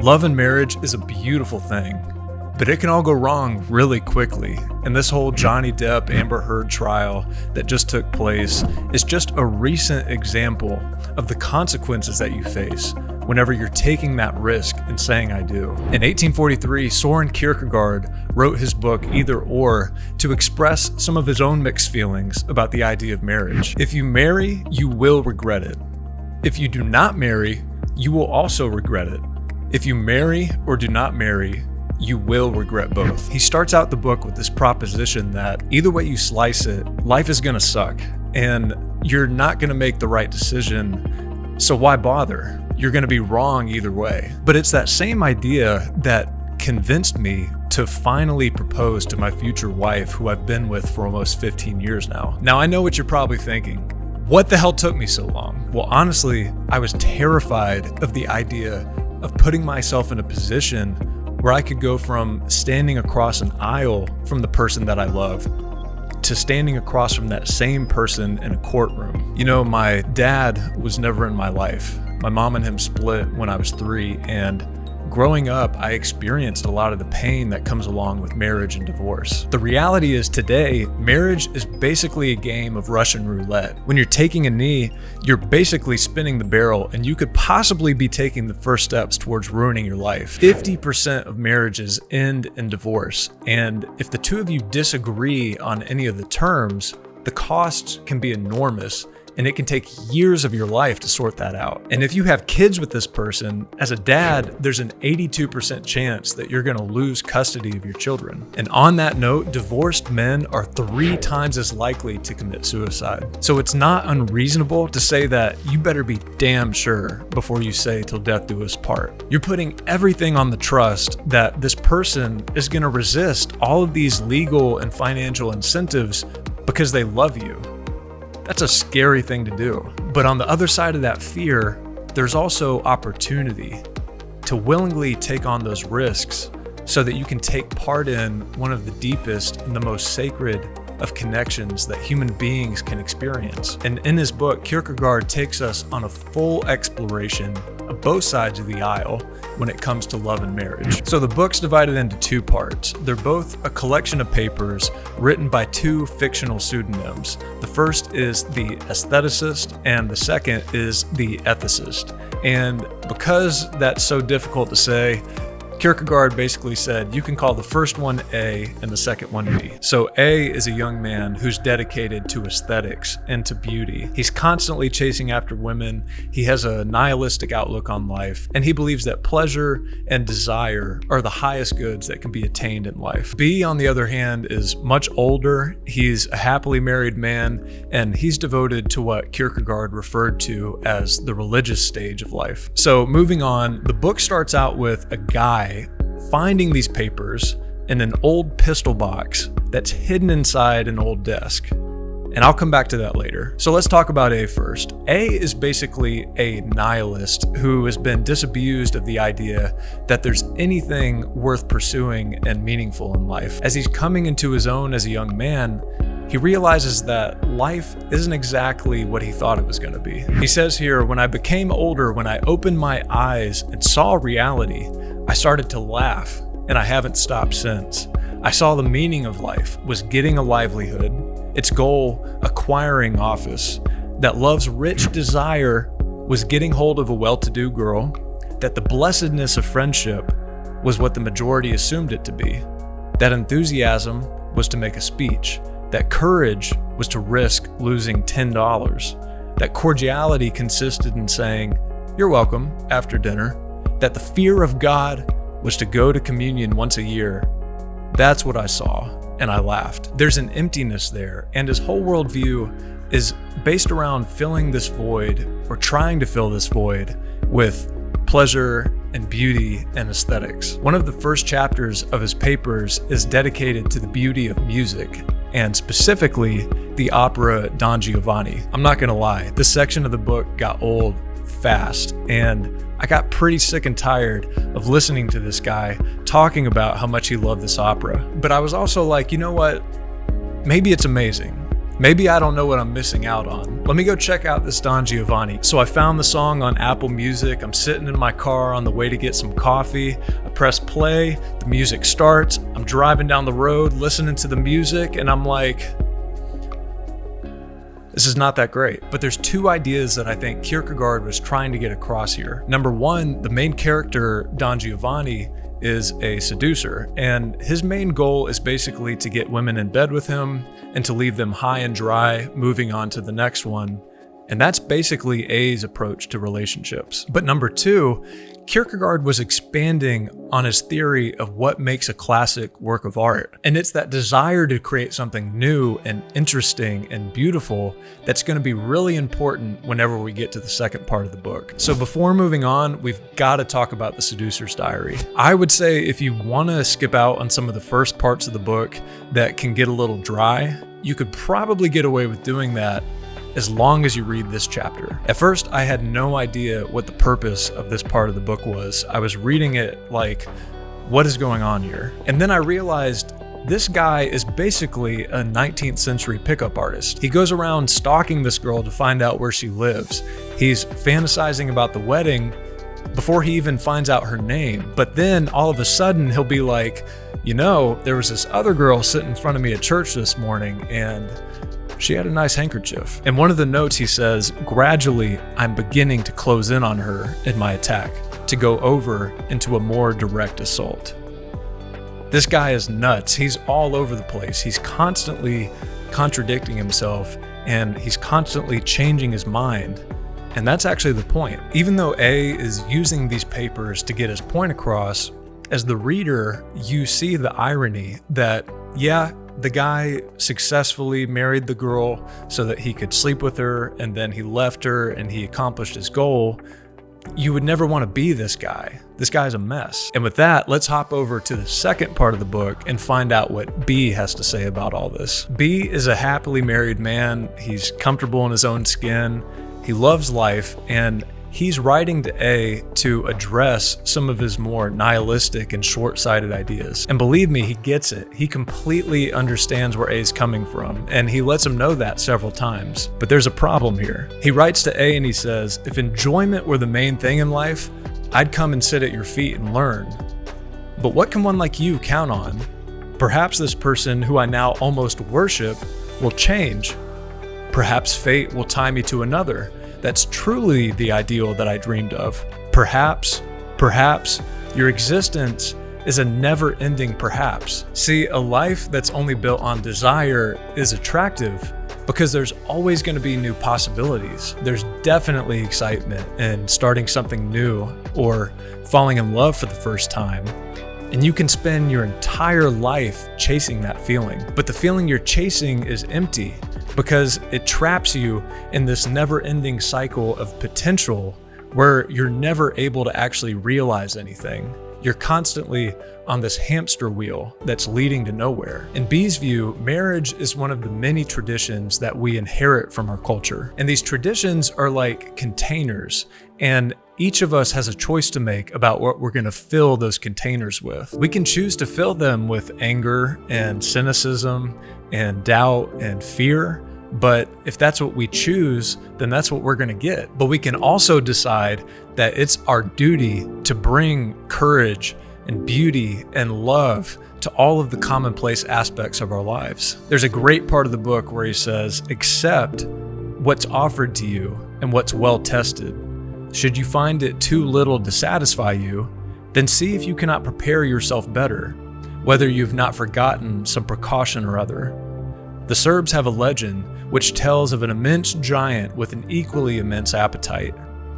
Love and marriage is a beautiful thing, but it can all go wrong really quickly. And this whole Johnny Depp Amber Heard trial that just took place is just a recent example of the consequences that you face whenever you're taking that risk and saying I do. In 1843, Soren Kierkegaard wrote his book Either Or to express some of his own mixed feelings about the idea of marriage. If you marry, you will regret it. If you do not marry, you will also regret it. If you marry or do not marry, you will regret both. He starts out the book with this proposition that either way you slice it, life is gonna suck and you're not gonna make the right decision, so why bother? You're gonna be wrong either way. But it's that same idea that convinced me to finally propose to my future wife, who I've been with for almost 15 years now. Now I know what you're probably thinking. What the hell took me so long? Well, honestly, I was terrified of the idea of putting myself in a position where I could go from standing across an aisle from the person that I love to standing across from that same person in a courtroom. You know, my dad was never in my life. My mom and him split when I was 3, and growing up, I experienced a lot of the pain that comes along with marriage and divorce. The reality is today, marriage is basically a game of Russian roulette. When you're taking a knee, you're basically spinning the barrel, and you could possibly be taking the first steps towards ruining your life. 50% of marriages end in divorce, and if the two of you disagree on any of the terms, the costs can be enormous, and it can take years of your life to sort that out. And if you have kids with this person, as a dad, there's an 82% chance that you're gonna lose custody of your children. And on that note, divorced men are 3 times as likely to commit suicide. So it's not unreasonable to say that you better be damn sure before you say till death do us part. You're putting everything on the trust that this person is gonna resist all of these legal and financial incentives because they love you. That's a scary thing to do. But on the other side of that fear, there's also opportunity to willingly take on those risks so that you can take part in one of the deepest and the most sacred of connections that human beings can experience. And in his book, Kierkegaard takes us on a full exploration of both sides of the aisle when it comes to love and marriage. So the book's divided into 2 parts. They're both a collection of papers written by 2 fictional pseudonyms. The first is the Aestheticist and the second is the Ethicist. And because that's so difficult to say, Kierkegaard basically said you can call the first one A and the second one B. So A is a young man who's dedicated to aesthetics and to beauty. He's constantly chasing after women. He has a nihilistic outlook on life, and he believes that pleasure and desire are the highest goods that can be attained in life. B, on the other hand, is much older. He's a happily married man, and he's devoted to what Kierkegaard referred to as the religious stage of life. So moving on, the book starts out with a guy finding these papers in an old pistol box that's hidden inside an old desk. And I'll come back to that later. So let's talk about A first. A is basically a nihilist who has been disabused of the idea that there's anything worth pursuing and meaningful in life. As he's coming into his own as a young man, he realizes that life isn't exactly what he thought it was going to be. He says here, when I became older, when I opened my eyes and saw reality, I started to laugh, and I haven't stopped since. I saw the meaning of life was getting a livelihood, its goal, acquiring office, that love's rich desire was getting hold of a well-to-do girl, that the blessedness of friendship was what the majority assumed it to be, that enthusiasm was to make a speech, that courage was to risk losing $10, that cordiality consisted in saying, "You're welcome," after dinner, that the fear of God was to go to communion once a year. That's what I saw, and I laughed. There's an emptiness there, and his whole worldview is based around filling this void, or trying to fill this void, with pleasure and beauty and aesthetics. One of the first chapters of his papers is dedicated to the beauty of music, and specifically the opera Don Giovanni. I'm not gonna lie, this section of the book got old fast, and I got pretty sick and tired of listening to this guy talking about how much he loved this opera. But I was also like, you know what? Maybe it's amazing. Maybe I don't know what I'm missing out on. Let me go check out this Don Giovanni. So I found the song on Apple Music. I'm sitting in my car on the way to get some coffee. I press play, the music starts. I'm driving down the road, listening to the music, and I'm like, this is not that great. But there's two ideas that I think Kierkegaard was trying to get across here. Number one, the main character, Don Giovanni, is a seducer, and his main goal is basically to get women in bed with him and to leave them high and dry, moving on to the next one. And that's basically A's approach to relationships. But number two, Kierkegaard was expanding on his theory of what makes a classic work of art. And it's that desire to create something new and interesting and beautiful that's going to be really important whenever we get to the second part of the book. So before moving on, we've got to talk about the Seducer's Diary. I would say if you want to skip out on some of the first parts of the book that can get a little dry, you could probably get away with doing that as long as you read this chapter. At first, I had no idea what the purpose of this part of the book was. I was reading it like, what is going on here? And then I realized this guy is basically a 19th century pickup artist. He goes around stalking this girl to find out where she lives. He's fantasizing about the wedding before he even finds out her name. But then all of a sudden he'll be like, you know, there was this other girl sitting in front of me at church this morning and she had a nice handkerchief. In one of the notes he says, gradually I'm beginning to close in on her in my attack, to go over into a more direct assault. This guy is nuts. He's all over the place. He's constantly contradicting himself and he's constantly changing his mind. And that's actually the point. Even though A is using these papers to get his point across, as the reader, you see the irony that, yeah, the guy successfully married the girl so that he could sleep with her, and then he left her and he accomplished his goal. You would never want to be this guy. This guy's a mess. And with that, let's hop over to the second part of the book and find out what B has to say about all this. B is a happily married man. He's comfortable in his own skin. He loves life, and he's writing to A to address some of his more nihilistic and short-sighted ideas. And believe me, he gets it. He completely understands where A's coming from, and he lets him know that several times. But there's a problem here. He writes to A and he says, if enjoyment were the main thing in life, I'd come and sit at your feet and learn. But what can one like you count on? Perhaps this person who I now almost worship will change. Perhaps fate will tie me to another. That's truly the ideal that I dreamed of. Perhaps your existence is a never-ending perhaps. See, a life that's only built on desire is attractive because there's always going to be new possibilities. There's definitely excitement in starting something new or falling in love for the first time. And you can spend your entire life chasing that feeling. But the feeling you're chasing is empty because it traps you in this never-ending cycle of potential where you're never able to actually realize anything. You're constantly on this hamster wheel that's leading to nowhere. In B's view, marriage is one of the many traditions that we inherit from our culture. And these traditions are like containers, and each of us has a choice to make about what we're going to fill those containers with. We can choose to fill them with anger and cynicism and doubt and fear. But if that's what we choose, then that's what we're going to get. But we can also decide that it's our duty to bring courage and beauty and love to all of the commonplace aspects of our lives. There's a great part of the book where he says, accept what's offered to you and what's well tested. Should you find it too little to satisfy you, then see if you cannot prepare yourself better, whether you've not forgotten some precaution or other. The Serbs have a legend which tells of an immense giant with an equally immense appetite.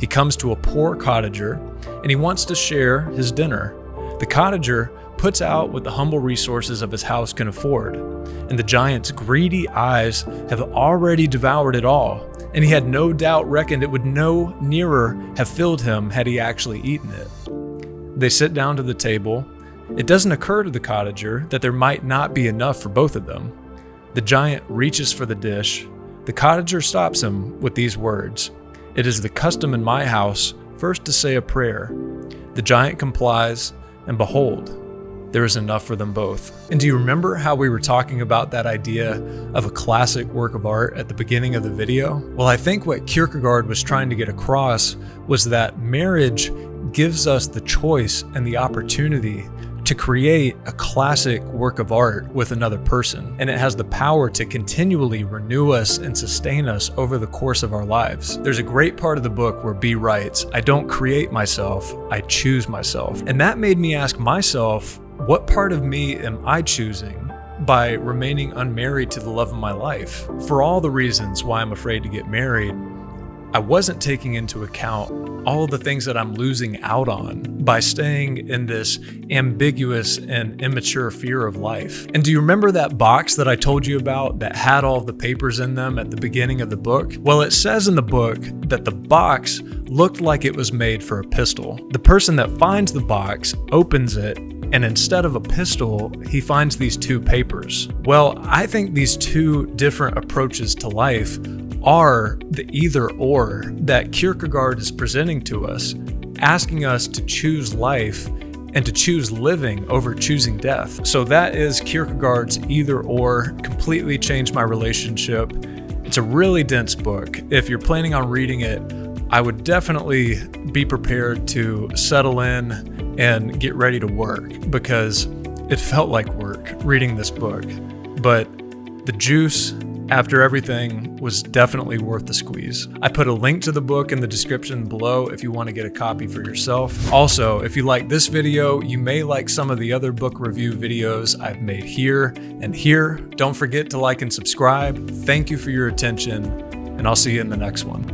He comes to a poor cottager and he wants to share his dinner. The cottager puts out what the humble resources of his house can afford, and the giant's greedy eyes have already devoured it all, and he had no doubt reckoned it would no nearer have filled him had he actually eaten it. They sit down to the table. It doesn't occur to the cottager that there might not be enough for both of them. The giant reaches for the dish. The cottager stops him with these words, "It is the custom in my house first to say a prayer." The giant complies, and behold, there is enough for them both. And do you remember how we were talking about that idea of a classic work of art at the beginning of the video? Well, I think what Kierkegaard was trying to get across was that marriage gives us the choice and the opportunity to create a classic work of art with another person, and it has the power to continually renew us and sustain us over the course of our lives. There's a great part of the book where B writes, "I don't create myself, I choose myself." And that made me ask myself, what part of me am I choosing by remaining unmarried to the love of my life? For all the reasons why I'm afraid to get married, I wasn't taking into account all of the things that I'm losing out on by staying in this ambiguous and immature fear of life. And do you remember that box that I told you about that had all of the papers in them at the beginning of the book? Well, it says in the book that the box looked like it was made for a pistol. The person that finds the box opens it, and instead of a pistol, he finds these two papers. Well, I think these two different approaches to life are the either or that Kierkegaard is presenting to us, asking us to choose life and to choose living over choosing death. So that is Kierkegaard's Either Or. Completely changed my relationship. It's a really dense book. If you're planning on reading it, I would definitely be prepared to settle in and get ready to work, because it felt like work reading this book. But the juice, after everything, was definitely worth the squeeze. I put a link to the book in the description below if you want to get a copy for yourself. Also, if you like this video, you may like some of the other book review videos I've made here and here. Don't forget to like and subscribe. Thank you for your attention, and I'll see you in the next one.